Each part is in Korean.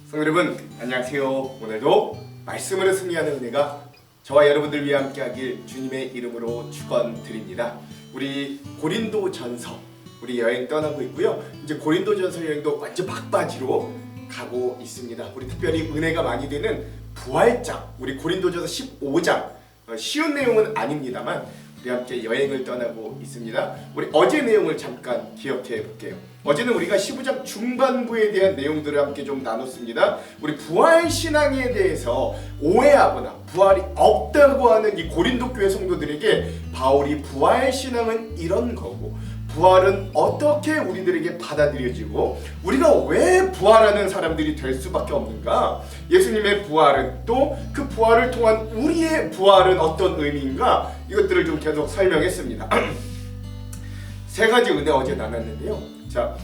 성도 여러분 안녕하세요. 오늘도 말씀으로 승리하는 은혜가 저와 여러분들 위해 함께하길 주님의 이름으로 축원드립니다. 우리 고린도전서 우리 여행 떠나고 있고요. 이제 고린도전서 여행도 완전 막바지로 가고 있습니다. 우리 특별히 은혜가 많이 되는 부활장 우리 고린도전서 15장 쉬운 내용은 아닙니다만 우리 함께 여행을 떠나고 있습니다. 우리 어제 내용을 잠깐 기억해 볼게요. 어제는 우리가 15장 중반부에 대한 내용들을 함께 좀 나눴습니다. 우리 부활 신앙에 대해서 오해하거나 부활이 없다고 하는 이 고린도 교회 성도들에게 바울이 부활 신앙은 이런 거고 부활은 어떻게 우리들에게 받아들여지고 우리가 왜 부활하는 사람들이 될 수밖에 없는가? 예수님의 부활은 또 그 부활을 통한 우리의 부활은 어떤 의미인가? 이것들을 좀 계속 설명했습니다. 세 가지 은혜 어제 나눴는데요. 자,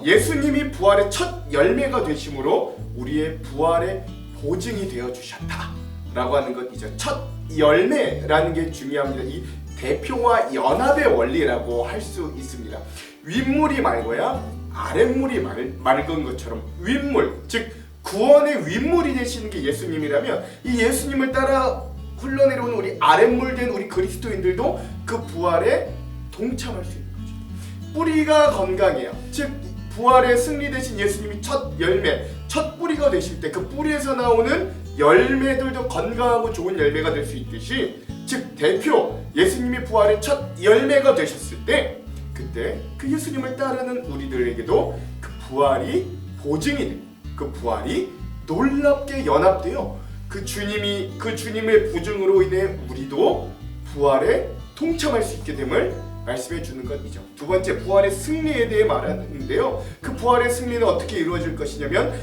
예수님이 부활의 첫 열매가 되심으로 우리의 부활의 보증이 되어 주셨다라고 하는 것이죠. 첫 열매라는 게 중요합니다. 이 대표와 연합의 원리라고 할 수 있습니다. 윗물이 맑아야 아랫물이 맑은 것처럼 윗물, 즉 구원의 윗물이 되시는 게 예수님이라면 이 예수님을 따라 흘러내려오는 우리 아랫물 된 우리 그리스도인들도 그 부활에 동참할 수 있는 거죠. 뿌리가 건강해야, 즉 부활의 승리 되신 예수님이 첫 열매, 첫 뿌리가 되실 때 그 뿌리에서 나오는 열매들도 건강하고 좋은 열매가 될 수 있듯이 즉 대표 예수님이 부활의 첫 열매가 되셨을 때 그때 그 예수님을 따르는 우리들에게도 그 부활이 보증이 됩니다. 그 부활이 놀랍게 연합되어 그 주님의 보증으로 인해 우리도 부활에 동참할 수 있게 됨을 말씀해 주는 것이죠. 두 번째, 부활의 승리에 대해 말하는데요. 그 부활의 승리는 어떻게 이루어질 것이냐면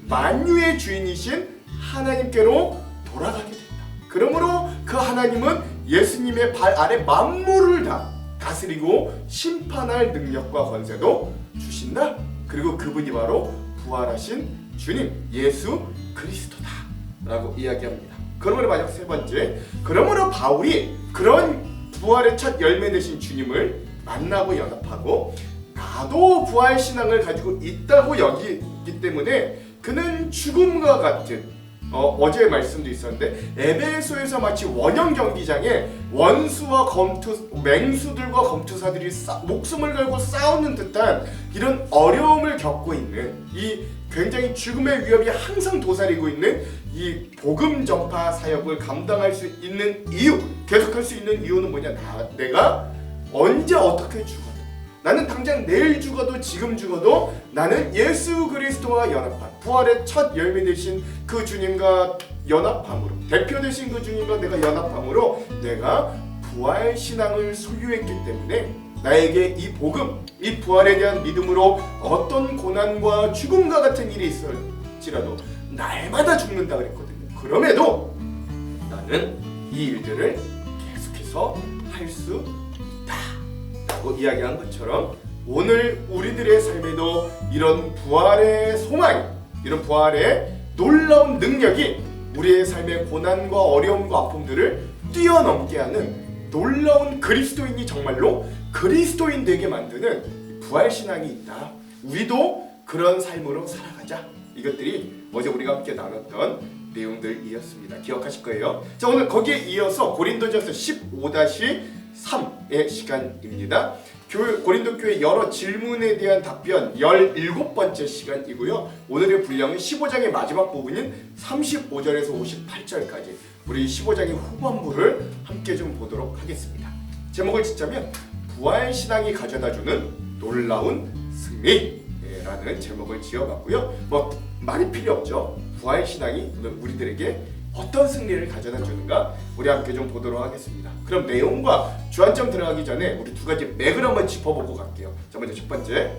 만유의 주인이신 하나님께로 돌아가게 된다. 그러므로 그 하나님은 예수님의 발 아래 만물을 다 다스리고 심판할 능력과 권세도 주신다. 그리고 그분이 바로 부활하신 주님 예수 그리스도다 라고 이야기합니다. 그러므로 마지막 세 번째, 그러므로 바울이 그런 부활의 첫 열매 되신 주님을 만나고 연합하고 나도 부활 신앙을 가지고 있다고 여기기 때문에 그는 죽음과 같은 어제 말씀도 있었는데 에베소에서 마치 원형 경기장에 원수와 맹수들과 검투사들이 목숨을 걸고 싸우는 듯한 이런 어려움을 겪고 있는 이 굉장히 죽음의 위협이 항상 도사리고 있는 이 복음 전파 사역을 감당할 수 있는 이유, 계속할 수 있는 이유는 뭐냐? 내가 언제 어떻게 죽어도 나는 당장 내일 죽어도 지금 죽어도 나는 예수 그리스도와 연합한 부활의 첫 열매 되신 그 주님과 연합함으로 대표 되신 그 주님과 내가 연합함으로 내가 부활 신앙을 소유했기 때문에 나에게 이 복음, 이 부활에 대한 믿음으로 어떤 고난과 죽음과 같은 일이 있을지라도 날마다 죽는다 그랬거든요. 그럼에도 나는 이 일들을 계속해서 할 수 있다라고 이야기한 것처럼 오늘 우리들의 삶에도 이런 부활의 소망이, 이런 부활의 놀라운 능력이 우리의 삶의 고난과 어려움과 아픔들을 뛰어넘게 하는 놀라운 그리스도인이 정말로 그리스도인 되게 만드는 부활신앙이 있다. 우리도 그런 삶으로 살아가자. 이것들이 어제 우리가 함께 나눴던 내용들이었습니다. 기억하실 거예요. 자, 오늘 거기에 이어서 고린도전서 15-3의 시간입니다. 고린도 교회 여러 질문에 대한 답변 17번째 시간이고요. 오늘의 분량은 15장의 마지막 부분인 35절에서 58절까지 우리 15장의 후반부를 함께 좀 보도록 하겠습니다. 제목을 짓자면 부활신앙이 가져다주는 놀라운 승리라는 제목을 지어봤고요. 뭐 말이 필요 없죠. 부활신앙이 오늘 우리들에게 어떤 승리를 가져다 주는가 우리 함께 좀 보도록 하겠습니다. 그럼 내용과 주안점 들어가기 전에 우리 두 가지 맥을 한번 짚어보고 갈게요. 자, 먼저 첫 번째,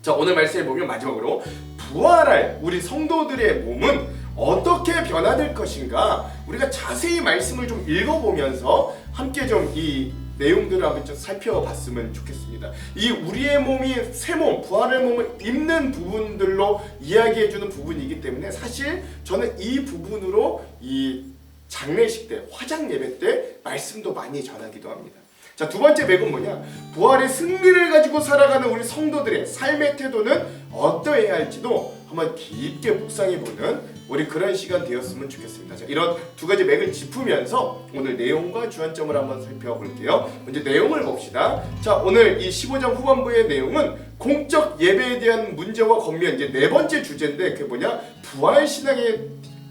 자 오늘 말씀해 보면 마지막으로 부활할 우리 성도들의 몸은 어떻게 변화될 것인가 우리가 자세히 말씀을 좀 읽어보면서 함께 좀 이 내용들을 한번 좀 살펴봤으면 좋겠습니다. 이 우리의 몸이 새 몸, 부활의 몸을 입는 부분들로 이야기해주는 부분이기 때문에 사실 저는 이 부분으로 이 장례식 때, 화장 예배 때 말씀도 많이 전하기도 합니다. 자, 두 번째 맥은 뭐냐? 부활의 승리를 가지고 살아가는 우리 성도들의 삶의 태도는 어떠해야 할지도 한번 깊게 묵상해보는 우리 그런 시간 되었으면 좋겠습니다. 자, 이런 두 가지 맥을 짚으면서 오늘 내용과 주안점을 한번 살펴볼게요. 먼저 내용을 봅시다. 자, 오늘 이 15장 후반부의 내용은 공적 예배에 대한 문제와 권면, 이제 네 번째 주제인데 그게 뭐냐? 부활 신앙에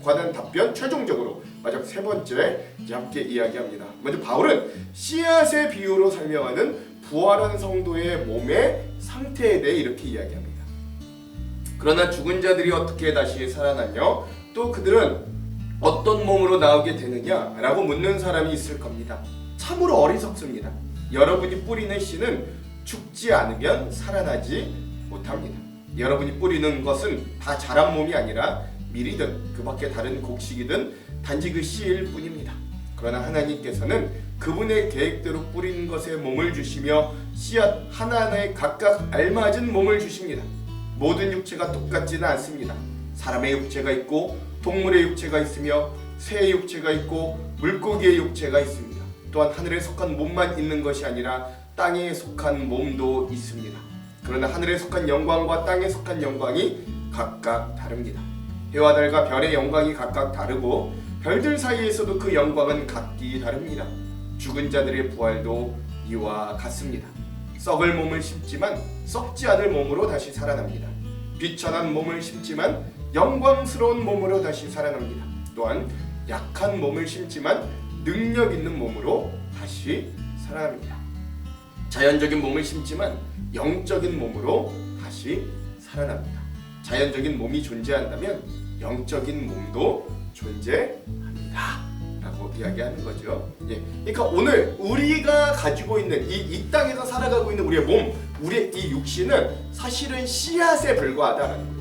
관한 답변, 최종적으로 마지막 세 번째 이제 함께 이야기합니다. 먼저 바울은 씨앗의 비유로 설명하는 부활한 성도의 몸의 상태에 대해 이렇게 이야기합니다. 그러나 죽은 자들이 어떻게 다시 살아나며 또 그들은 어떤 몸으로 나오게 되느냐라고 묻는 사람이 있을 겁니다. 참으로 어리석습니다. 여러분이 뿌리는 씨는 죽지 않으면 살아나지 못합니다. 여러분이 뿌리는 것은 다 자란 몸이 아니라 밀이든 그 밖에 다른 곡식이든 단지 그 씨일 뿐입니다. 그러나 하나님께서는 그분의 계획대로 뿌린 것에 몸을 주시며 씨앗 하나하나에 각각 알맞은 몸을 주십니다. 모든 육체가 똑같지는 않습니다. 사람의 육체가 있고 동물의 육체가 있으며 새의 육체가 있고 물고기의 육체가 있습니다. 또한 하늘에 속한 몸만 있는 것이 아니라 땅에 속한 몸도 있습니다. 그러나 하늘에 속한 영광과 땅에 속한 영광이 각각 다릅니다. 해와 달과 별의 영광이 각각 다르고 별들 사이에서도 그 영광은 각기 다릅니다. 죽은 자들의 부활도 이와 같습니다. 썩을 몸을 심지만 썩지 않을 몸으로 다시 살아납니다. 비천한 몸을 심지만 영광스러운 몸으로 다시 살아납니다. 또한 약한 몸을 심지만 능력 있는 몸으로 다시 살아납니다. 자연적인 몸을 심지만 영적인 몸으로 다시 살아납니다. 자연적인 몸이 존재한다면 영적인 몸도 존재합니다 라고 이야기하는 거죠. 예. 그러니까 오늘 우리가 가지고 있는 이 땅에서 살아가고 있는 우리의 몸, 우리의 이 육신은 사실은 씨앗에 불과하다는 거예요.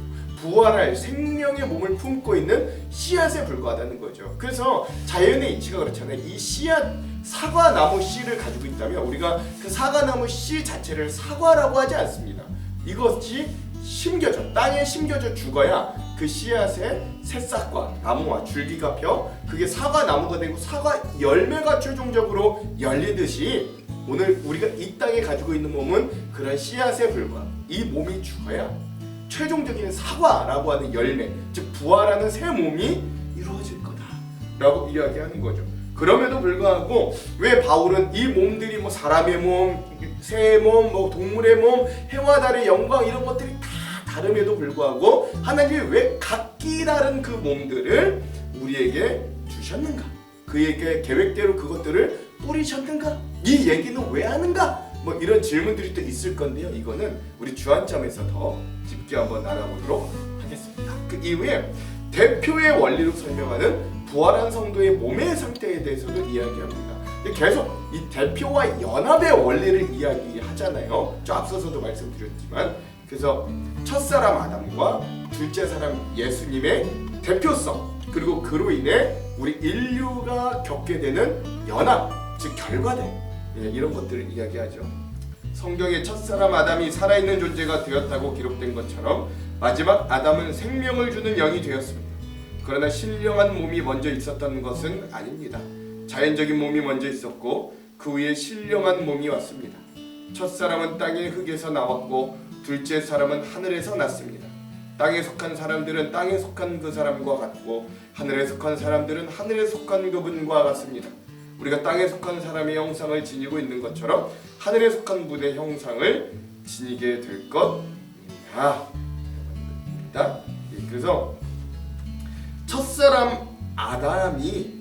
부활할 생명의 몸을 품고 있는 씨앗에 불과하다는 거죠. 그래서 자연의 이치가 그렇잖아요. 이 씨앗, 사과나무 씨를 가지고 있다면 우리가 그 사과나무 씨 자체를 사과라고 하지 않습니다. 이것이 심겨져, 땅에 심겨져 죽어야 그 씨앗의 새싹과 나무와 줄기가 펴 그게 사과나무가 되고 사과 열매가 최종적으로 열리듯이 오늘 우리가 이 땅에 가지고 있는 몸은 그런 씨앗에 불과하고 이 몸이 죽어야 최종적인 사과라고 하는 열매, 즉 부활하는 새 몸이 이루어질 거다라고 이야기하는 거죠. 그럼에도 불구하고 왜 바울은 이 몸들이 뭐 사람의 몸, 새의 몸, 뭐 동물의 몸, 해와 달의 영광 이런 것들이 다 다름에도 불구하고 하나님이 왜 각기 다른 그 몸들을 우리에게 주셨는가? 그에게 계획대로 그것들을 뿌리셨는가? 이 얘기는 왜 하는가? 뭐 이런 질문들이 또 있을 건데요. 이거는 우리 주안점에서 더 깊게 한번 알아보도록 하겠습니다. 그 이후에 대표의 원리로 설명하는 부활한 성도의 몸의 상태에 대해서도 이야기합니다. 계속 이 대표와 연합의 원리를 이야기하잖아요. 저 앞서서도 말씀드렸지만 그래서 첫사람 아담과 둘째 사람 예수님의 대표성 그리고 그로 인해 우리 인류가 겪게 되는 연합, 즉 결과들 이런 것들을 이야기하죠. 성경의 첫사람 아담이 살아있는 존재가 되었다고 기록된 것처럼 마지막 아담은 생명을 주는 영이 되었습니다. 그러나 신령한 몸이 먼저 있었던 것은 아닙니다. 자연적인 몸이 먼저 있었고 그 후에 신령한 몸이 왔습니다. 첫사람은 땅의 흙에서 나왔고 둘째 사람은 하늘에서 났습니다. 땅에 속한 사람들은 땅에 속한 그 사람과 같고 하늘에 속한 사람들은 하늘에 속한 그분과 같습니다. 우리가 땅에 속한 사람의 형상을 지니고 있는 것처럼 하늘에 속한 분의 형상을 지니게 될 것입니다. 그래서 첫사람 아담이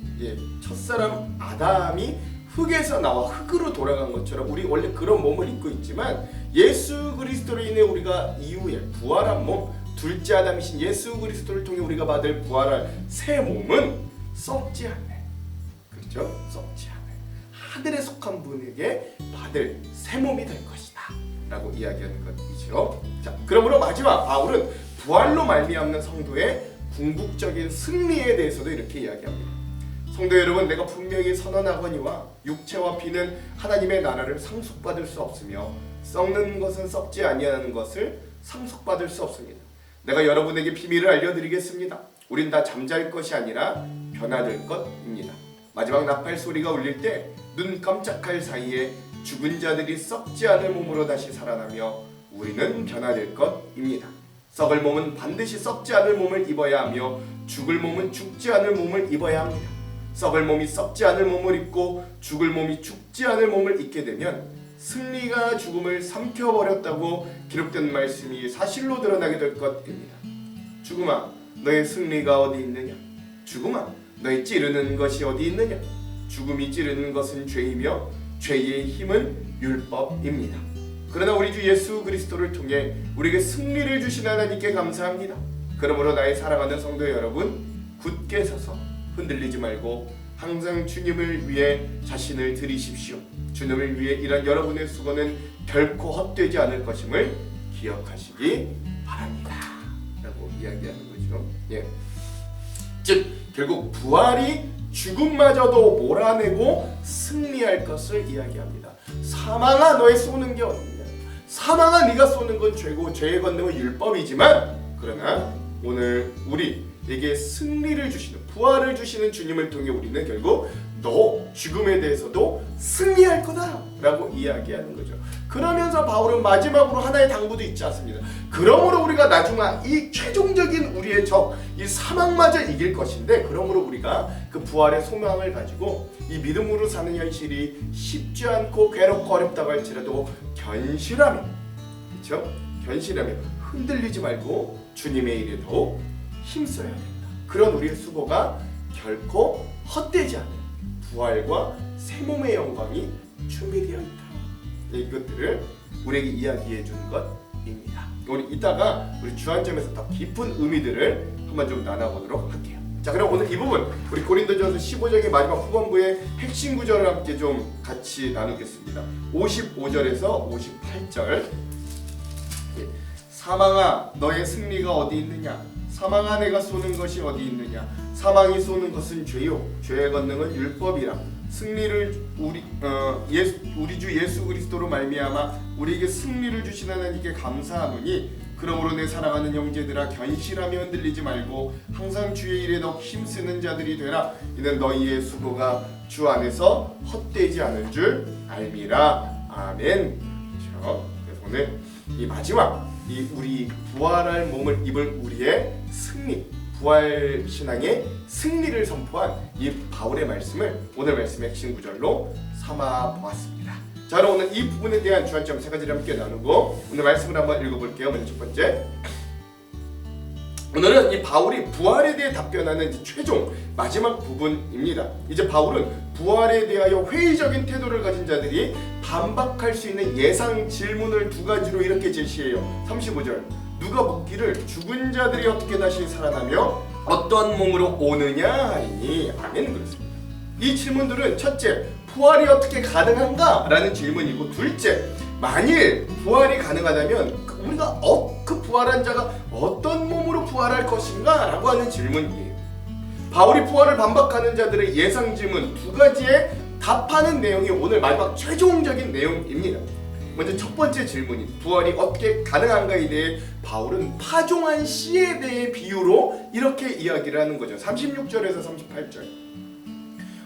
흙에서 나와 흙으로 돌아간 것처럼 우리 원래 그런 몸을 입고 있지만 예수 그리스도로 인해 우리가 이후에 부활한 몸, 둘째 아담이신 예수 그리스도를 통해 우리가 받을 부활할 새 몸은 썩지 않을, 그렇죠? 썩지 않을 하늘에 속한 분에게 받을 새 몸이 될 것이다 라고 이야기하는 것이죠. 자, 그러므로 마지막 바울은 부활로 말미암는 성도의 궁극적인 승리에 대해서도 이렇게 이야기합니다. 성도 여러분, 내가 분명히 선언하거니와 육체와 피는 하나님의 나라를 상속받을 수 없으며 썩는 것은 썩지 아니하는 것을 상속받을 수 없습니다. 내가 여러분에게 비밀을 알려드리겠습니다. 우린 다 잠잘 것이 아니라 변화될 것입니다. 마지막 나팔 소리가 울릴 때 눈 깜짝할 사이에 죽은 자들이 썩지 않을 몸으로 다시 살아나며 우리는 변화될 것입니다. 썩을 몸은 반드시 썩지 않을 몸을 입어야 하며 죽을 몸은 죽지 않을 몸을 입어야 합니다. 썩을 몸이 썩지 않을 몸을 입고 죽을 몸이 죽지 않을 몸을 입게 되면 승리가 죽음을 삼켜버렸다고 기록된 말씀이 사실로 드러나게 될 것입니다. 죽음아, 너의 승리가 어디 있느냐? 죽음아, 너의 찌르는 것이 어디 있느냐? 죽음이 찌르는 것은 죄이며 죄의 힘은 율법입니다. 그러나 우리 주 예수 그리스도를 통해 우리에게 승리를 주신 하나님께 감사합니다. 그러므로 나의 사랑하는 성도 여러분, 굳게 서서 흔들리지 말고 항상 주님을 위해 자신을 드리십시오. 주님을 위해 일한 여러분의 수고는 결코 헛되지 않을 것임을 기억하시기 바랍니다. 라고 이야기하는 거죠. 예. 즉 결국 부활이 죽음마저도 몰아내고 승리할 것을 이야기합니다. 사망아, 너의 쏘는 게 어디냐? 사망아, 네가 쏘는 건 죄고 죄의 권능은 율법이지만, 그러나 오늘 우리에게 승리를 주시는, 부활을 주시는 주님을 통해 우리는 결국 너 죽음에 대해서도 승리할 거다 라고 이야기하는 거죠. 그러면서 바울은 마지막으로 하나의 당부도 있지 않습니다. 그러므로 우리가 나중에 이 최종적인 우리의 적, 이 사망마저 이길 것인데, 그러므로 우리가 그 부활의 소망을 가지고 이 믿음으로 사는 현실이 쉽지 않고 괴롭고 어렵다고 할지라도 견실하며, 그렇죠? 견실하며 흔들리지 말고 주님의 일에 더욱 힘써야 된다. 그런 우리의 수고가 결코 헛되지 않은 부활과 새 몸의 영광이 준비되어 있다. 이것들을 우리에게 이야기해 주는 것입니다. 우리 이따가 우리 주안점에서 더 깊은 의미들을 한번 좀 나눠보도록 할게요. 자, 그럼 오늘 이 부분 우리 고린도전서 15장의 마지막 후반부의 핵심 구절을 함께 좀 같이 나누겠습니다. 55절에서 58절. 사망아, 너의 승리가 어디 있느냐? 사망아, 내가 쏘는 것이 어디 있느냐? 사망이 쏘는 것은 죄요, 죄의 권능은 율법이라. 승리를 우리 주 예수 그리스도로 말미암아 우리에게 승리를 주신 하나님께 감사하노니, 그러므로 내 사랑하는 형제들아, 견실하며 흔들리지 말고 항상 주의 일에 더욱 힘쓰는 자들이 되라. 이는 너희의 수고가 주 안에서 헛되지 않은 줄 알미라. 아멘. 그렇죠? 그래서 오늘 이 마지막 이 우리 부활할 몸을 입을 우리의 승리, 부활 신앙의 승리를 선포한 이 바울의 말씀을 오늘 말씀의 핵심 구절로 삼아 보았습니다. 자, 그럼 오늘 이 부분에 대한 주안점 세 가지를 함께 나누고 오늘 말씀을 한번 읽어볼게요. 먼저 첫 번째, 오늘은 이 바울이 부활에 대해 답변하는 최종 마지막 부분입니다. 이제 바울은 부활에 대하여 회의적인 태도를 가진 자들이 반박할 수 있는 예상 질문을 두 가지로 이렇게 제시해요. 35절, 누가 묻기를 죽은 자들이 어떻게 다시 살아나며 어떠한 몸으로 오느냐 하리니. 아멘. 그렇습니다. 이 질문들은 첫째, 부활이 어떻게 가능한가? 라는 질문이고, 둘째, 만일 부활이 가능하다면 우리가 그 부활한 자가 어떤 몸으로 부활할 것인가? 라고 하는 질문이에요. 바울이 부활을 반박하는 자들의 예상 질문 두 가지에 답하는 내용이 오늘 마지막 최종적인 내용입니다. 먼저 첫 번째 질문인 부활이 어떻게 가능한가에 대해 바울은 파종한 씨에 대해 비유로 이렇게 이야기를 하는 거죠. 36절에서 38절.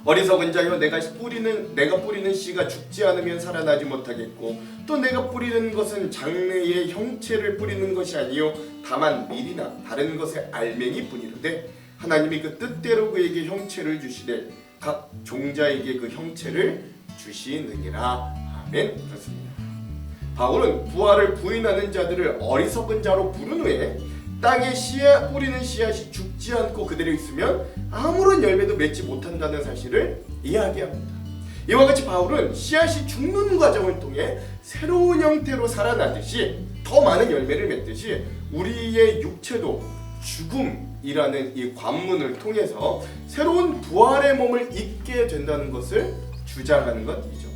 어리석은 자여, 내가 뿌리는 씨가 죽지 않으면 살아나지 못하겠고, 또 내가 뿌리는 것은 장래의 형체를 뿌리는 것이 아니요 다만 밀이나 다른 것의 알맹이 뿐이로되, 하나님이 그 뜻대로 그에게 형체를 주시되 각 종자에게 그 형체를 주시느니라. 아멘. 그렇습니다. 바울은 부활을 부인하는 자들을 어리석은 자로 부른 후에 땅에 뿌리는 씨앗이 죽지 않고 그대로 있으면 아무런 열매도 맺지 못한다는 사실을 이야기합니다. 이와 같이 바울은 씨앗이 죽는 과정을 통해 새로운 형태로 살아나듯이 더 많은 열매를 맺듯이 우리의 육체도 죽음이라는 이 관문을 통해서 새로운 부활의 몸을 입게 된다는 것을 주장하는 것이죠.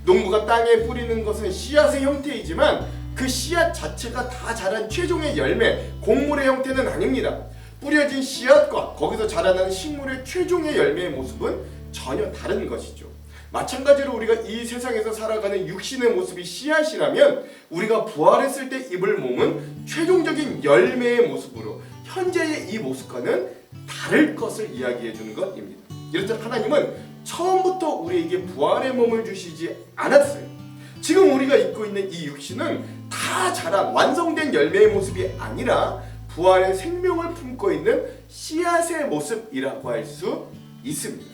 농부가 땅에 뿌리는 것은 씨앗의 형태이지만 그 씨앗 자체가 다 자란 최종의 열매, 곡물의 형태는 아닙니다. 뿌려진 씨앗과 거기서 자라나는 식물의 최종의 열매의 모습은 전혀 다른 것이죠. 마찬가지로 우리가 이 세상에서 살아가는 육신의 모습이 씨앗이라면 우리가 부활했을 때 입을 몸은 최종적인 열매의 모습으로 현재의 이 모습과는 다를 것을 이야기해 주는 것입니다. 이렇듯 하나님은 처음부터 우리에게 부활의 몸을 주시지 않았어요. 지금 우리가 입고 있는 이 육신은 다 자란 완성된 열매의 모습이 아니라 부활의 생명을 품고 있는 씨앗의 모습이라고 할 수 있습니다.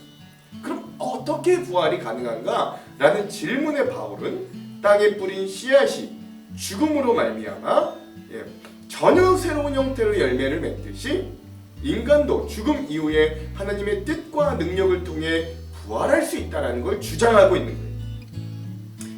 그럼 어떻게 부활이 가능한가? 라는 질문에 바울은 땅에 뿌린 씨앗이 죽음으로 말미암아 전혀 새로운 형태로 열매를 맺듯이 인간도 죽음 이후에 하나님의 뜻과 능력을 통해 부활할 수 있다는 걸 주장하고 있는 거예요.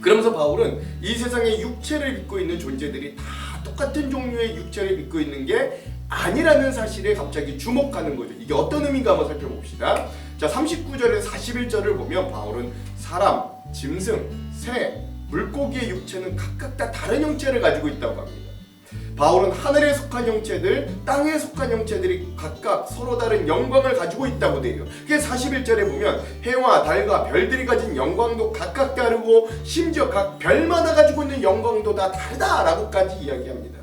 그러면서 바울은 이 세상에 육체를 입고 있는 존재들이 다 똑같은 종류의 육체를 입고 있는 게 아니라는 사실에 갑자기 주목하는 거죠. 이게 어떤 의미인가 한번 살펴봅시다. 자, 39절에서 41절을 보면 바울은 사람, 짐승, 새, 물고기의 육체는 각각 다 다른 형체를 가지고 있다고 합니다. 바울은 하늘에 속한 형체들, 땅에 속한 형체들이 각각 서로 다른 영광을 가지고 있다고 돼요. 그게 41절에 보면 해와 달과 별들이 가진 영광도 각각 다르고 심지어 각 별마다 가지고 있는 영광도 다 다르다라고까지 이야기합니다.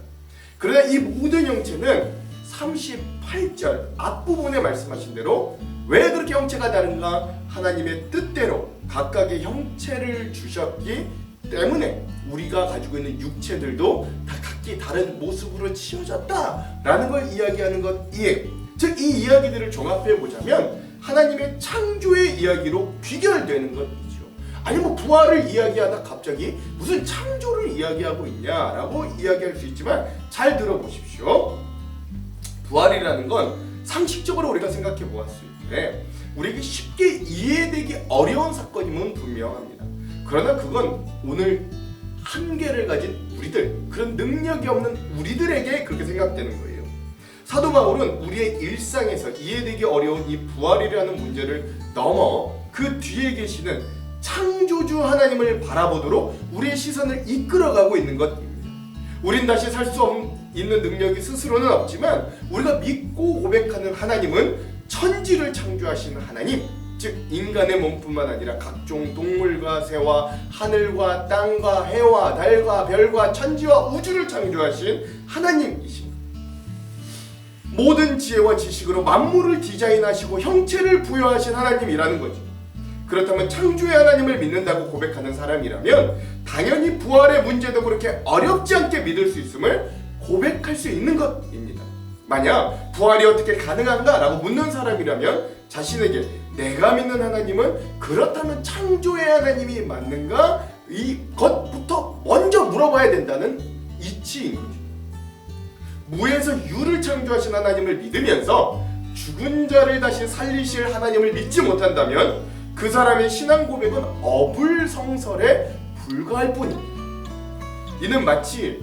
그러나 이 모든 형체는 38절 앞부분에 말씀하신 대로 왜 그렇게 형체가 다른가? 하나님의 뜻대로 각각의 형체를 주셨기 때문에 우리가 가지고 있는 육체들도 다 각기 다른 모습으로 지어졌다라는 걸 이야기하는 것이에요. 즉 이 이야기들을 종합해 보자면 하나님의 창조의 이야기로 귀결되는 것이죠. 아니 뭐 부활을 이야기하다 갑자기 무슨 창조를 이야기하고 있냐라고 이야기할 수 있지만 잘 들어보십시오. 부활이라는 건 상식적으로 우리가 생각해 보았을 때 우리에게 쉽게 이해되기 어려운 사건임은 분명합니다. 그러나 그건 오늘 한계를 가진 우리들, 그런 능력이 없는 우리들에게 그렇게 생각되는 거예요. 사도 바울은 우리의 일상에서 이해되기 어려운 이 부활이라는 문제를 넘어 그 뒤에 계시는 창조주 하나님을 바라보도록 우리의 시선을 이끌어가고 있는 것입니다. 우린 다시 살 수 있는 능력이 스스로는 없지만 우리가 믿고 고백하는 하나님은 천지를 창조하신 하나님, 즉 인간의 몸뿐만 아니라 각종 동물과 새와 하늘과 땅과 해와 달과 별과 천지와 우주를 창조하신 하나님이십니다. 모든 지혜와 지식으로 만물을 디자인하시고 형체를 부여하신 하나님이라는 거죠. 그렇다면 창조의 하나님을 믿는다고 고백하는 사람이라면 당연히 부활의 문제도 그렇게 어렵지 않게 믿을 수 있음을 고백할 수 있는 것입니다. 만약 부활이 어떻게 가능한가? 라고 묻는 사람이라면 자신에게 내가 믿는 하나님은 그렇다면 창조의 하나님이 맞는가? 이것부터 먼저 물어봐야 된다는 이치인 거죠. 무에서 유를 창조하신 하나님을 믿으면서 죽은 자를 다시 살리실 하나님을 믿지 못한다면 그 사람의 신앙 고백은 어불성설에 불과할 뿐입니다. 이는 마치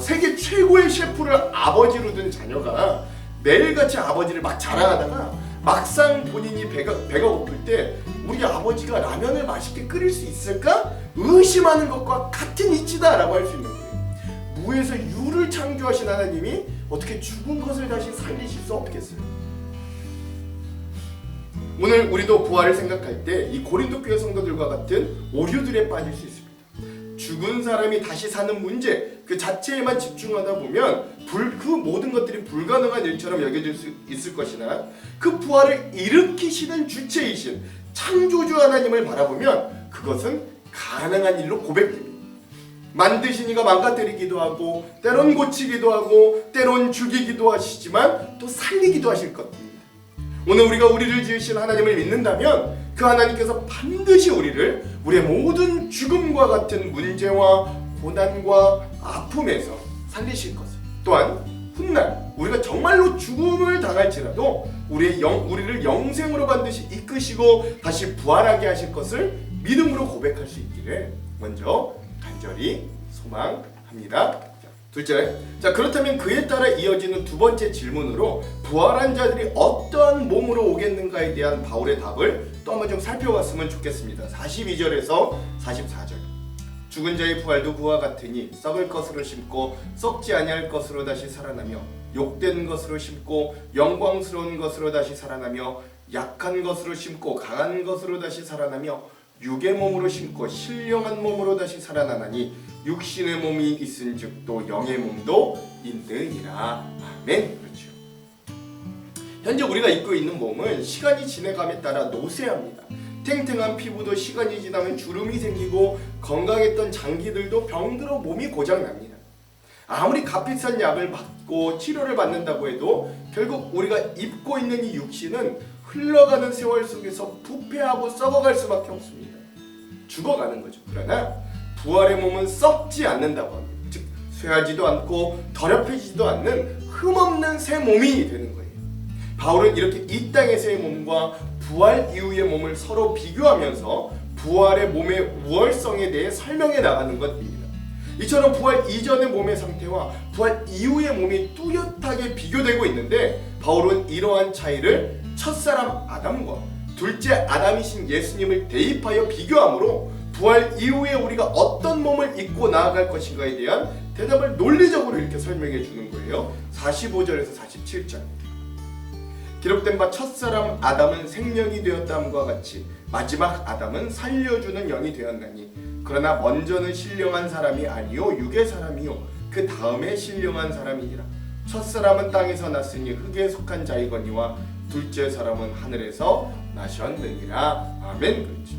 세계 최고의 셰프를 아버지로 둔 자녀가 매일같이 아버지를 막 자랑하다가 막상 본인이 배가 고플 때 우리 아버지가 라면을 맛있게 끓일 수 있을까? 의심하는 것과 같은 이치다라고 할 수 있는 거예요. 무에서 유를 창조하신 하나님이 어떻게 죽은 것을 다시 살리실 수 없겠어요? 오늘 우리도 부활을 생각할 때 이 고린도 교회 성도들과 같은 오류들에 빠질 수 있습니다. 죽은 사람이 다시 사는 문제 그 자체에만 집중하다 보면 그 모든 것들이 불가능한 일처럼 여겨질 수 있을 것이나 그 부활을 일으키시는 주체이신 창조주 하나님을 바라보면 그것은 가능한 일로 고백됩니다. 만드신 이가 망가뜨리기도 하고 때론 고치기도 하고 때론 죽이기도 하시지만 또 살리기도 하실 것입니다. 오늘 우리가 우리를 지으신 하나님을 믿는다면 그 하나님께서 반드시 우리의 모든 죽음과 같은 문제와 고난과 아픔에서 살리실 것을, 또한 훗날 우리가 정말로 죽음을 당할지라도 우리를 영생으로 반드시 이끄시고 다시 부활하게 하실 것을 믿음으로 고백할 수 있기를 먼저 간절히 소망합니다. 둘째, 자 그렇다면 그에 따라 이어지는 두 번째 질문으로 부활한 자들이 어떠한 몸으로 오겠는가에 대한 바울의 답을 또 한번 좀 살펴봤으면 좋겠습니다. 42절에서 44절. 죽은 자의 부활도 그와 같으니 썩을 것으로 심고 썩지 아니할 것으로 다시 살아나며 욕된 것으로 심고 영광스러운 것으로 다시 살아나며 약한 것으로 심고 강한 것으로 다시 살아나며 육의 몸으로 심고 신령한 몸으로 다시 살아나나니 육신의 몸이 있은즉 또 영의 몸도 있느니라. 아멘. 그렇죠. 현재 우리가 입고 있는 몸은 시간이 지나감에 따라 노쇠합니다. 탱탱한 피부도 시간이 지나면 주름이 생기고 건강했던 장기들도 병들어 몸이 고장납니다. 아무리 값비싼 약을 받고 치료를 받는다고 해도 결국 우리가 입고 있는 이 육신은 흘러가는 세월 속에서 부패하고 썩어갈 수밖에 없습니다. 죽어가는 거죠. 그러나 부활의 몸은 썩지 않는다고 합니다. 즉 쇠하지도 않고 더럽혀지지도 않는 흠없는 새 몸이 되는 거예요. 바울은 이렇게 이 땅에서의 몸과 부활 이후의 몸을 서로 비교하면서 부활의 몸의 우월성에 대해 설명해 나가는 것입니다. 이처럼 부활 이전의 몸의 상태와 부활 이후의 몸이 뚜렷하게 비교되고 있는데 바울은 이러한 차이를 첫사람 아담과 둘째 아담이신 예수님을 대입하여 비교함으로 부활 이후에 우리가 어떤 몸을 입고 나아갈 것인가에 대한 대답을 논리적으로 이렇게 설명해 주는 거예요. 45절에서 47절. 기록된 바 첫사람 아담은 생명이 되었다함과 같이 마지막 아담은 살려주는 영이 되었나니 그러나 먼저는 신령한 사람이 아니요 육의 사람이요 그 다음에 신령한 사람이니라. 첫사람은 땅에서 났으니 흙에 속한 자이거니와 둘째 사람은 하늘에서 나셨느니라. 아멘. 그렇죠.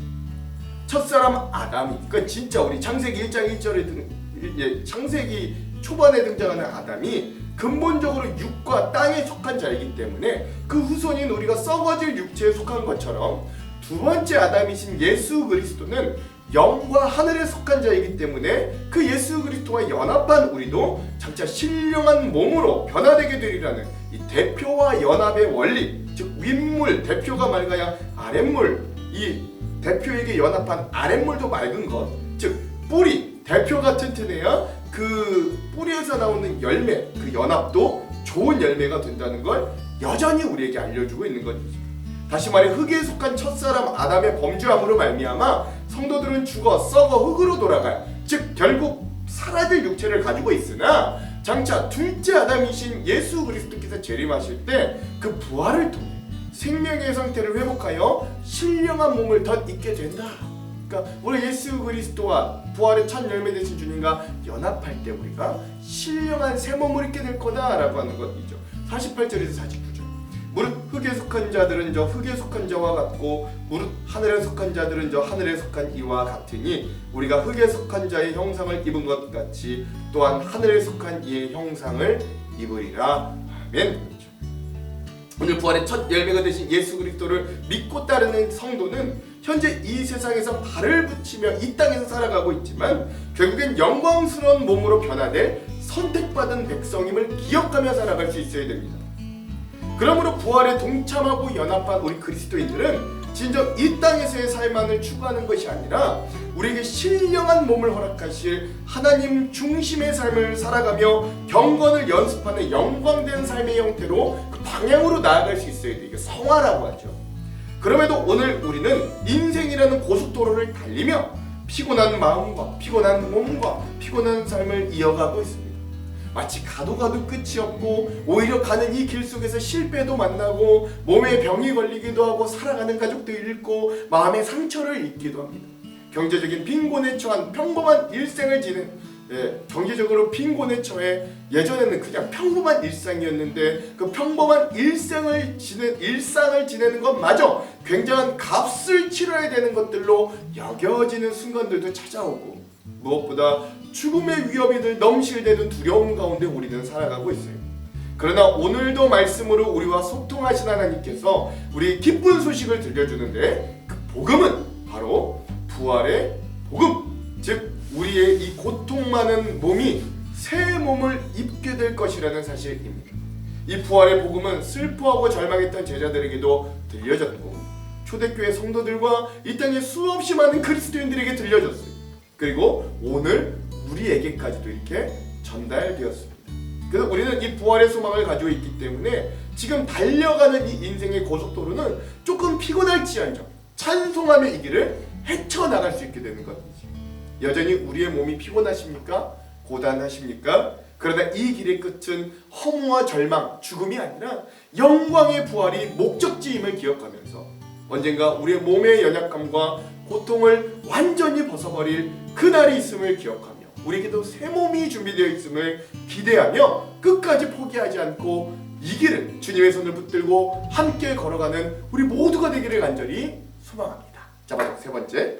첫사람 아담이, 그러니까 진짜 우리 창세기 1장 1절에 창세기 초반에 등장하는 아담이 근본적으로 육과 땅에 속한 자이기 때문에 그 후손인 우리가 썩어질 육체에 속한 것처럼 두 번째 아담이신 예수 그리스도는 영과 하늘에 속한 자이기 때문에 그 예수 그리스도와 연합한 우리도 장차 신령한 몸으로 변화되게 되리라는 이 대표와 연합의 원리, 즉 윗물, 대표가 맑아야 아랫물, 이 대표에게 연합한 아랫물도 맑은 것, 즉 뿌리, 대표가 튼튼해야 그 뿌리에서 나오는 열매, 그 연합도 좋은 열매가 된다는 걸 여전히 우리에게 알려주고 있는 것이죠. 다시 말해 흙에 속한 첫사람 아담의 범죄함으로 말미암아 성도들은 죽어 썩어 흙으로 돌아가요. 즉 결국 사라질 육체를 가지고 있으나 장차 둘째 아담이신 예수 그리스도께서 재림하실 때 그 부활을 통해 생명의 상태를 회복하여 신령한 몸을 덧 입게 된다. 그러니까 우리 예수 그리스도와 부활의 첫 열매 되신 주님과 연합할 때 우리가 신령한 새 몸을 입게 될 거다라고 하는 것이죠. 48절에서 49절. 무릇 흙에 속한 자들은 저 흙에 속한 자와 같고 무릇 하늘에 속한 자들은 저 하늘에 속한 이와 같으니 우리가 흙에 속한 자의 형상을 입은 것 같이 또한 하늘에 속한 이의 형상을 입으리라. 아멘. 오늘 부활의 첫 열매가 되신 예수 그리스도를 믿고 따르는 성도는 현재 이 세상에서 발을 붙이며 이 땅에서 살아가고 있지만 결국엔 영광스러운 몸으로 변화될 선택받은 백성임을 기억하며 살아갈 수 있어야 됩니다. 그러므로 부활에 동참하고 연합한 우리 그리스도인들은 진정 이 땅에서의 삶만을 추구하는 것이 아니라 우리에게 신령한 몸을 허락하실 하나님 중심의 삶을 살아가며 경건을 연습하는 영광된 삶의 형태로 그 방향으로 나아갈 수 있어야 돼요. 이게 성화라고 하죠. 그럼에도 오늘 우리는 인생이라는 고속도로를 달리며 피곤한 마음과 피곤한 몸과 피곤한 삶을 이어가고 있습니다. 마치 가도 끝이 없고 오히려 가는 이 길 속에서 실패도 만나고 몸에 병이 걸리기도 하고 사랑하는 가족도 잃고 마음의 상처를 입기도 합니다. 경제적인 빈곤에 처한 평범한 일생을 지낸 경제적으로 빈곤에 처해 예전에는 그냥 평범한 일상이었는데 그 평범한 일상을 지내는 것마저 굉장한 값을 치러야 되는 것들로 여겨지는 순간들도 찾아오고 무엇보다 죽음의 위협이 늘 넘실대는 두려움 가운데 우리는 살아가고 있어요. 그러나 오늘도 말씀으로 우리와 소통하신 하나님께서 우리 기쁜 소식을 들려주는데 그 복음은 바로 부활의 복음, 즉 우리의 이 고통 많은 몸이 새 몸을 입게 될 것이라는 사실입니다. 이 부활의 복음은 슬퍼하고 절망했던 제자들에게도 들려졌고 초대교회 성도들과 이 땅에 수없이 많은 그리스도인들에게 들려졌어요. 그리고 오늘 우리에게까지도 이렇게 전달되었습니다. 그래서 우리는 이 부활의 소망을 가지고 있기 때문에 지금 달려가는 이 인생의 고속도로는 조금 피곤할지언정 찬송하며 이 길을 헤쳐나갈 수 있게 되는 것이죠. 여전히 우리의 몸이 피곤하십니까? 고단하십니까? 그러나 이 길의 끝은 허무와 절망, 죽음이 아니라 영광의 부활이 목적지임을 기억하면서 언젠가 우리의 몸의 연약함과 고통을 완전히 벗어버릴 그날이 있음을 기억하며 우리에게도 새 몸이 준비되어 있음을 기대하며 끝까지 포기하지 않고 이 길을 주님의 손을 붙들고 함께 걸어가는 우리 모두가 되기를 간절히 소망합니다. 자, 마지막 세 번째,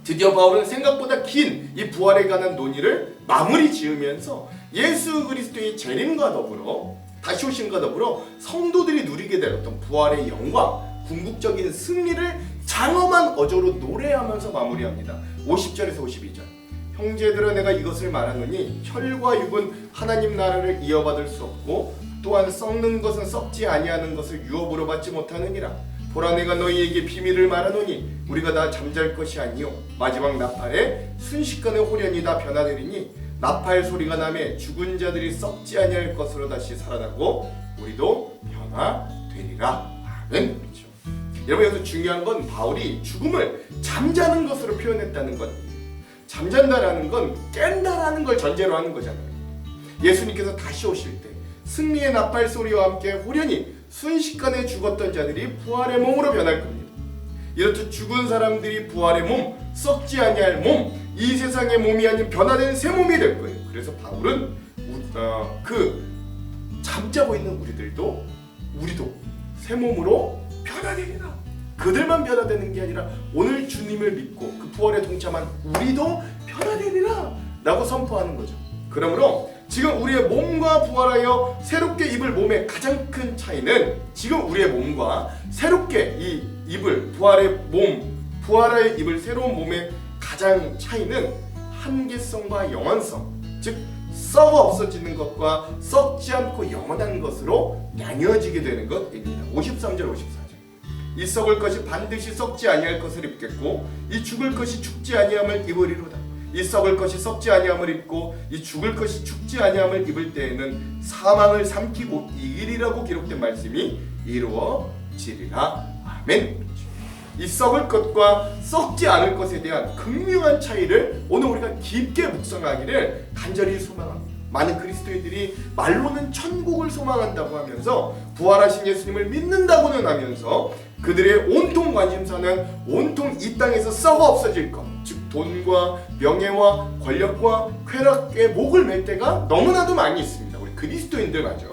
드디어 바울은 생각보다 긴 이 부활에 관한 논의를 마무리 지으면서 예수 그리스도의 재림과 더불어 다시 오심과 더불어 성도들이 누리게 될 어떤 부활의 영광, 궁극적인 승리를 장엄한 어조로 노래하면서 마무리합니다. 50절에서 52절. 형제들아 내가 이것을 말하노니 혈과 육은 하나님 나라를 이어받을 수 없고 또한 썩는 것은 썩지 아니하는 것을 유업으로 받지 못하느니라. 보라 내가 너희에게 비밀을 말하노니 우리가 다 잠잘 것이 아니요 마지막 나팔에 순식간에 홀연히 다 변화되리니 나팔 소리가 나매 죽은 자들이 썩지 아니할 것으로 다시 살아나고 우리도 변화되리라. 아멘. 그렇죠. 여러분 여기서 중요한 건 바울이 죽음을 잠자는 것으로 표현했다는 것. 잠잔다라는 건 깬다라는 걸 전제로 하는 거잖아요. 예수님께서 다시 오실 때 승리의 나팔 소리와 함께 홀연히 순식간에 죽었던 자들이 부활의 몸으로 변할 겁니다. 이렇듯 죽은 사람들이 부활의 몸, 썩지 아니할 몸, 이 세상의 몸이 아닌 변화된 새 몸이 될 거예요. 그래서 바울은 그 잠자고 있는 우리도 새 몸으로 변화되리라. 그들만 변화되는 게 아니라 오늘 주님을 믿고 그 부활에 동참한 우리도 변화되리라 라고 선포하는 거죠. 그러므로 지금 우리의 몸과 부활하여 새롭게 입을 몸의 가장 큰 차이는 지금 우리의 몸과 새롭게 이 입을 부활하여 입을 새로운 몸의 가장 차이는 한계성과 영원성, 즉 썩어 없어지는 것과 썩지 않고 영원한 것으로 나뉘어지게 되는 것입니다. 53절 54절. 이 썩을 것이 반드시 썩지 아니할 것을 입겠고 이 죽을 것이 죽지 아니함을 입으리로다. 이 썩을 것이 썩지 아니함을 입고 이 죽을 것이 죽지 아니함을 입을 때에는 사망을 삼키고 이기리라고 기록된 말씀이 이루어지리라. 아멘. 이 썩을 것과 썩지 않을 것에 대한 극명한 차이를 오늘 우리가 깊게 묵상하기를 간절히 소망합니다. 많은 그리스도인들이 말로는 천국을 소망한다고 하면서 부활하신 예수님을 믿는다고는 하면서 그들의 온통 관심사는 온통 이 땅에서 썩어 없어질 것, 즉 돈과 명예와 권력과 쾌락에 목을 맬 때가 너무나도 많이 있습니다. 우리 그리스도인들마저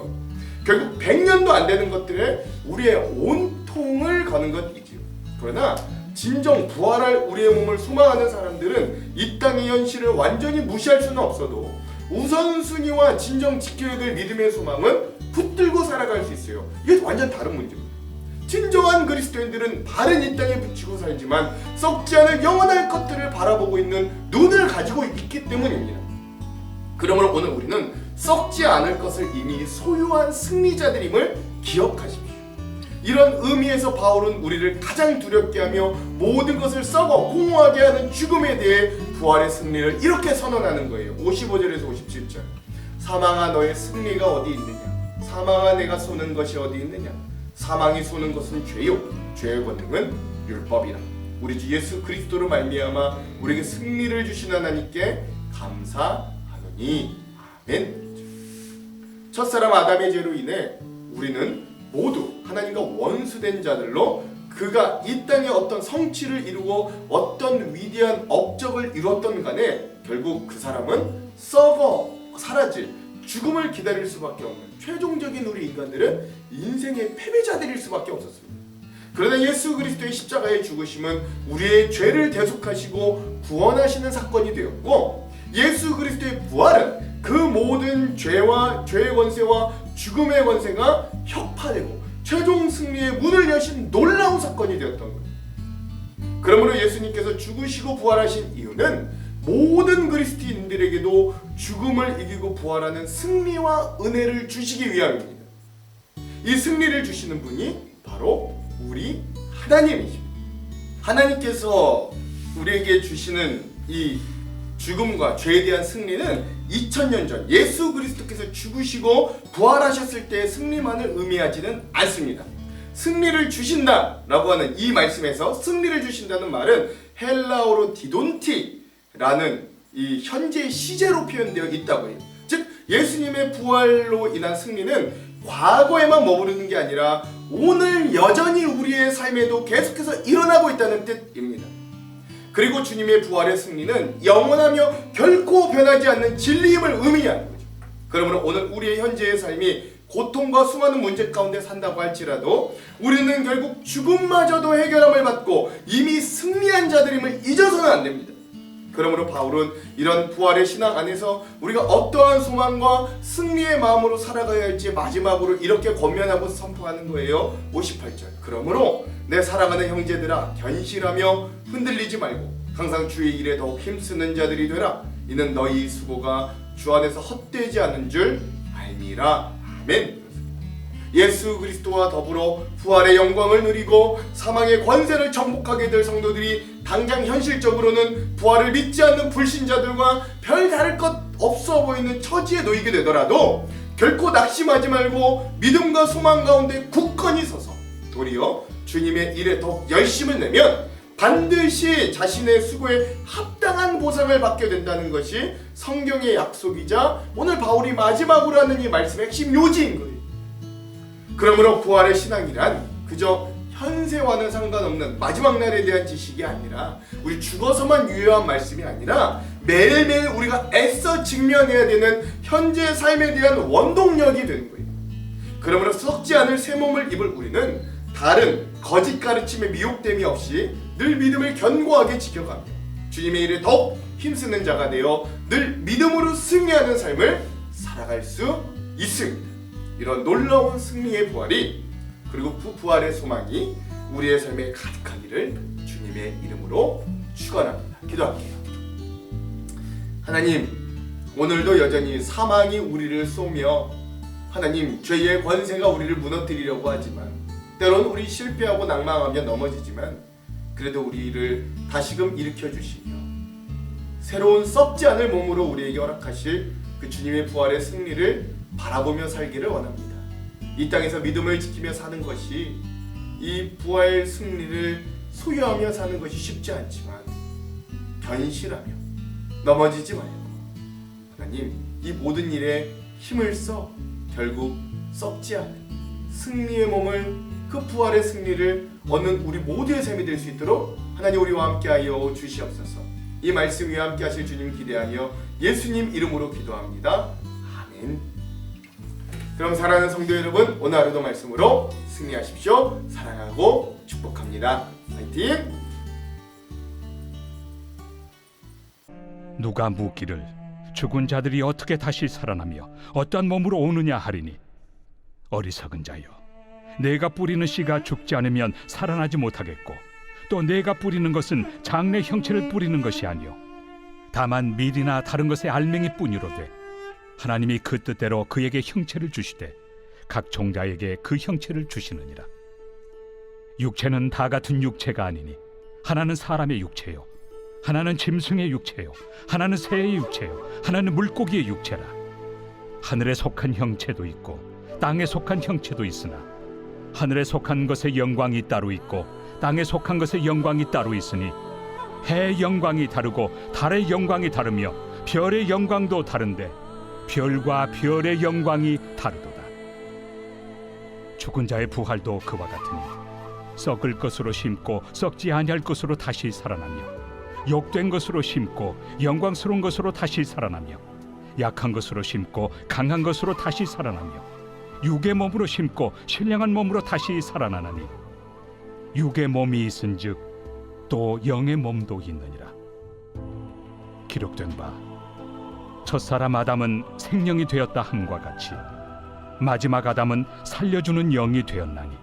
결국 100년도 안 되는 것들에 우리의 온통을 거는 것이지요. 그러나 진정 부활할 우리의 몸을 소망하는 사람들은 이 땅의 현실을 완전히 무시할 수는 없어도 우선순위와 진정 지켜야 될 믿음의 소망은 붙들고 살아갈 수 있어요. 이게 완전 다른 문제입니다. 진정한 그리스도인들은 발은 이 땅에 붙이고 살지만 썩지 않을 영원할 것들을 바라보고 있는 눈을 가지고 있기 때문입니다. 그러므로 오늘 우리는 썩지 않을 것을 이미 소유한 승리자들임을 기억하십시오. 이런 의미에서 바울은 우리를 가장 두렵게 하며 모든 것을 썩어 공허하게 하는 죽음에 대해 부활의 승리를 이렇게 선언하는 거예요. 55절에서 57절. 사망아 너의 승리가 어디 있느냐? 사망아 내가 쏘는 것이 어디 있느냐? 사망이 쏘는 것은 죄요 죄의 권능은 율법이라. 우리 주 예수 그리스도로 말미암아 우리에게 승리를 주신 하나님께 감사하노니. 아멘. 첫사람 아담의 죄로 인해 우리는 모두 하나님과 원수된 자들로 그가 이 땅에 어떤 성취를 이루고 어떤 위대한 업적을 이뤘던 간에 결국 그 사람은 썩어 사라질 죽음을 기다릴 수밖에 없는 최종적인 우리 인간들은 인생의 패배자들일 수밖에 없었습니다. 그러나 예수 그리스도의 십자가의 죽으심은 우리의 죄를 대속하시고 구원하시는 사건이 되었고 예수 그리스도의 부활은 그 모든 죄와 죄의 권세와 죽음의 권세가 혁파되고 최종 승리의 문을 여신 놀라운 사건이 되었던 거예요. 그러므로 예수님께서 죽으시고 부활하신 이유는 모든 그리스도인들에게도 죽음을 이기고 부활하는 승리와 은혜를 주시기 위함입니다. 이 승리를 주시는 분이 바로 우리 하나님이십니다. 하나님께서 우리에게 주시는 이 죽음과 죄에 대한 승리는 2000년 전 예수 그리스도께서 죽으시고 부활하셨을 때의 승리만을 의미하지는 않습니다. 승리를 주신다라고 하는 이 말씀에서 승리를 주신다는 말은 헬라어로 디돈티라는 이 현재 시제로 표현되어 있다고 해요. 즉 예수님의 부활로 인한 승리는 과거에만 머무르는 게 아니라 오늘 여전히 우리의 삶에도 계속해서 일어나고 있다는 뜻입니다. 그리고 주님의 부활의 승리는 영원하며 결코 변하지 않는 진리임을 의미하는 거죠. 그러므로 오늘 우리의 현재의 삶이 고통과 수많은 문제 가운데 산다고 할지라도 우리는 결국 죽음마저도 해결함을 받고 이미 승리한 자들임을 잊어서는 안 됩니다. 그러므로 바울은 이런 부활의 신앙 안에서 우리가 어떠한 소망과 승리의 마음으로 살아가야 할지 마지막으로 이렇게 권면하고 선포하는 거예요. 58절. 그러므로 내 사랑하는 형제들아, 견실하며 흔들리지 말고 항상 주의 일에 더욱 힘쓰는 자들이 되라. 이는 너희 수고가 주 안에서 헛되지 않은 줄 알미라. 아멘. 예수 그리스도와 더불어 부활의 영광을 누리고 사망의 권세를 정복하게 될 성도들이 당장 현실적으로는 부활을 믿지 않는 불신자들과 별 다를 것 없어 보이는 처지에 놓이게 되더라도 결코 낙심하지 말고 믿음과 소망 가운데 굳건히 서서 도리어 주님의 일에 더욱 열심을 내면 반드시 자신의 수고에 합당한 보상을 받게 된다는 것이 성경의 약속이자 오늘 바울이 마지막으로 하는 이 말씀의 핵심 요지인 거예요. 그러므로 부활의 신앙이란 그저 현세와는 상관없는 마지막 날에 대한 지식이 아니라 우리 죽어서만 유효한 말씀이 아니라 매일매일 우리가 애써 직면해야 되는 현재 삶에 대한 원동력이 되는 거예요. 그러므로 썩지 않을 새 몸을 입을 우리는 다른 거짓 가르침에 미혹됨이 없이 늘 믿음을 견고하게 지켜가며 주님의 일에 더욱 힘쓰는 자가 되어 늘 믿음으로 승리하는 삶을 살아갈 수 있습니다. 이런 놀라운 승리의 부활이 그리고 그 부활의 소망이 우리의 삶에 가득하기를 주님의 이름으로 축원합니다. 기도할게요. 하나님, 오늘도 여전히 사망이 우리를 쏘며 하나님 죄의 권세가 우리를 무너뜨리려고 하지만 때론 우리 실패하고 낭망하며 넘어지지만 그래도 우리를 다시금 일으켜 주시며 새로운 썩지 않을 몸으로 우리에게 허락하실 그 주님의 부활의 승리를 바라보며 살기를 원합니다. 이 땅에서 믿음을 지키며 사는 것이 이 부활 승리를 소유하며 사는 것이 쉽지 않지만 견실하며 넘어지지 말고 하나님 이 모든 일에 힘을 써 결국 썩지 않은 승리의 몸을 그 부활의 승리를 얻는 우리 모두의 삶이 될 수 있도록 하나님 우리와 함께하여 주시옵소서. 이 말씀 위에 함께 하실 주님 기대하며 예수님 이름으로 기도합니다. 아멘. 그럼 사랑하는 성도 여러분, 오늘 하루도 말씀으로 승리하십시오. 사랑하고 축복합니다. 파이팅! 누가 묻기를 죽은 자들이 어떻게 다시 살아나며 어떠한 몸으로 오느냐 하리니 어리석은 자여, 내가 뿌리는 씨가 죽지 않으면 살아나지 못하겠고 또 내가 뿌리는 것은 장래 형체를 뿌리는 것이 아니요 다만 밀이나 다른 것의 알맹이뿐이로되 하나님이 그 뜻대로 그에게 형체를 주시되 각 종자에게 그 형체를 주시느니라. 육체는 다 같은 육체가 아니니 하나는 사람의 육체요 하나는 짐승의 육체요 하나는 새의 육체요 하나는 물고기의 육체라. 하늘에 속한 형체도 있고 땅에 속한 형체도 있으나 하늘에 속한 것의 영광이 따로 있고 땅에 속한 것의 영광이 따로 있으니 해의 영광이 다르고 달의 영광이 다르며 별의 영광도 다른데 별과 별의 영광이 다르도다. 죽은 자의 부활도 그와 같으니 썩을 것으로 심고 썩지 아니할 것으로 다시 살아나며 욕된 것으로 심고 영광스러운 것으로 다시 살아나며 약한 것으로 심고 강한 것으로 다시 살아나며 육의 몸으로 심고 신령한 몸으로 다시 살아나나니 육의 몸이 있은즉 또 영의 몸도 있느니라. 기록된 바 첫사람 아담은 생명이 되었다 함과 같이 마지막 아담은 살려주는 영이 되었나니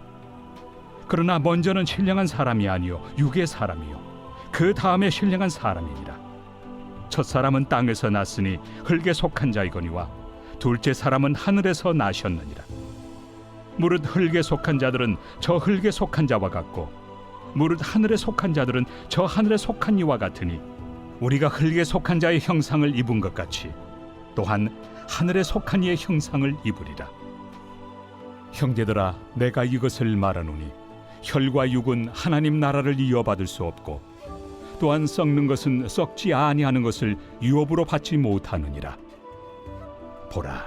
그러나 먼저는 신령한 사람이 아니요 육의 사람이요 그 다음에 신령한 사람이니라. 첫사람은 땅에서 났으니 흙에 속한 자이거니와 둘째 사람은 하늘에서 나셨느니라. 무릇 흙에 속한 자들은 저 흙에 속한 자와 같고 무릇 하늘에 속한 자들은 저 하늘에 속한 이와 같으니 우리가 흙에 속한 자의 형상을 입은 것 같이 또한 하늘에 속한 이의 형상을 입으리라. 형제들아, 내가 이것을 말하노니 혈과 육은 하나님 나라를 이어받을 수 없고 또한 썩는 것은 썩지 아니하는 것을 유업으로 받지 못하느니라. 보라,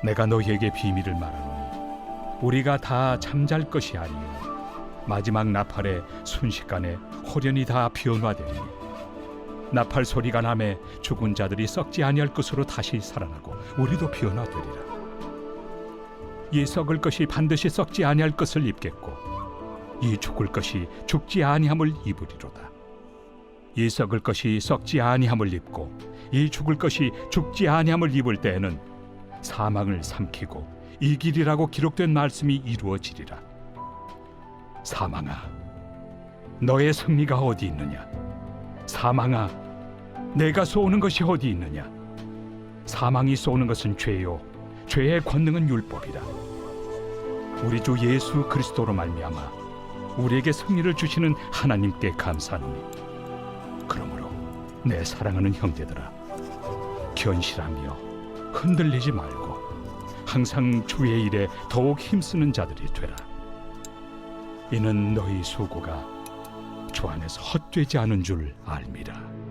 내가 너희에게 비밀을 말하노니 우리가 다 잠잘 것이 아니요 마지막 나팔에 순식간에 호련히 다 변화되니 나팔 소리가 나매 죽은 자들이 썩지 아니할 것으로 다시 살아나고 우리도 변화되리라. 이 썩을 것이 반드시 썩지 아니할 것을 입겠고 이 죽을 것이 죽지 아니함을 입으리로다. 이 썩을 것이 썩지 아니함을 입고 이 죽을 것이 죽지 아니함을 입을 때에는 사망을 삼키고 이기리라고 기록된 말씀이 이루어지리라. 사망아, 너의 승리가 어디 있느냐? 사망아, 내가 쏘는 것이 어디 있느냐? 사망이 쏘는 것은 죄요, 죄의 권능은 율법이라. 우리 주 예수 그리스도로 말미암아 우리에게 승리를 주시는 하나님께 감사하노니, 그러므로 내 사랑하는 형제들아, 견실하며 흔들리지 말고 항상 주의 일에 더욱 힘쓰는 자들이 되라. 이는 너희 수고가 주 안에서 헛되지 않은 줄 알미라.